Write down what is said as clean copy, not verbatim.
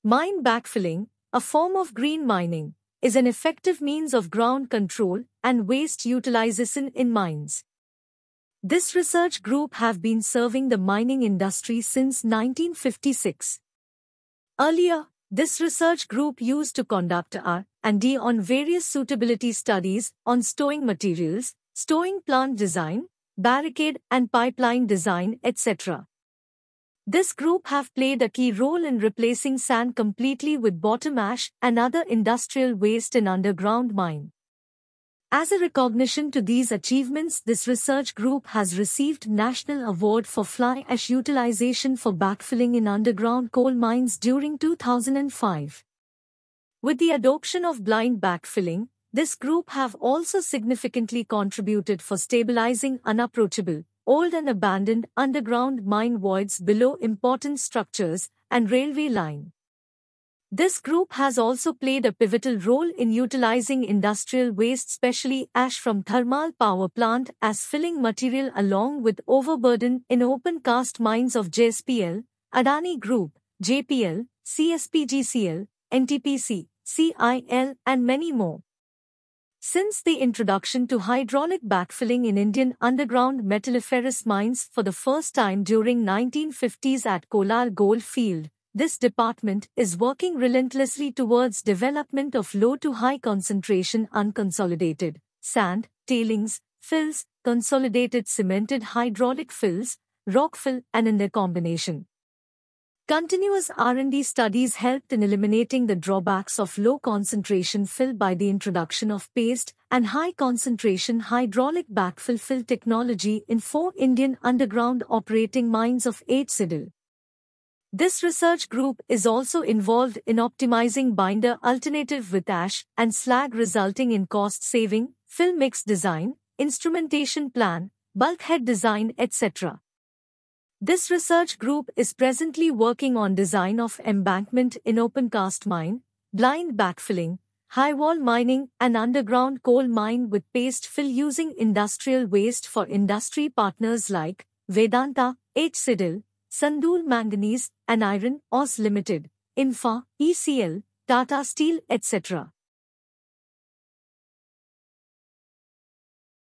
Mine backfilling, a form of green mining, is an effective means of ground control and waste utilization in mines. This research group have been serving the mining industry since 1956. Earlier, this research group used to conduct R&D on various suitability studies on stowing materials, stowing plant design, barricade and pipeline design, etc. This group have played a key role in replacing sand completely with bottom ash and other industrial waste in underground mine. As a recognition to these achievements, this research group has received National Award for Fly Ash Utilization for backfilling in underground coal mines during 2005. With the adoption of blind backfilling, this group have also significantly contributed for stabilizing unapproachable, old and abandoned underground mine voids below important structures and railway line. This group has also played a pivotal role in utilizing industrial waste, especially ash from thermal power plant, as filling material along with overburden in open cast mines of JSPL, Adani Group, JPL, CSPGCL, NTPC, CIL and many more. Since the introduction to hydraulic backfilling in Indian underground metalliferous mines for the first time during 1950s at Kolar Gold Field, this department is working relentlessly towards development of low to high concentration unconsolidated sand, tailings, fills, consolidated cemented hydraulic fills, rock fill and in their combination. Continuous R&D studies helped in eliminating the drawbacks of low-concentration fill by the introduction of paste and high-concentration hydraulic backfill fill technology in 4 Indian underground operating mines of HCIDL. This research group is also involved in optimizing binder alternative with ash and slag, resulting in cost saving, fill mix design, instrumentation plan, bulkhead design, etc. This research group is presently working on design of embankment in open cast mine, blind backfilling, high wall mining and underground coal mine with paste fill using industrial waste for industry partners like Vedanta, HCIDL, Sandur Manganese and Iron Ores Limited, Infa, ECL, Tata Steel, etc.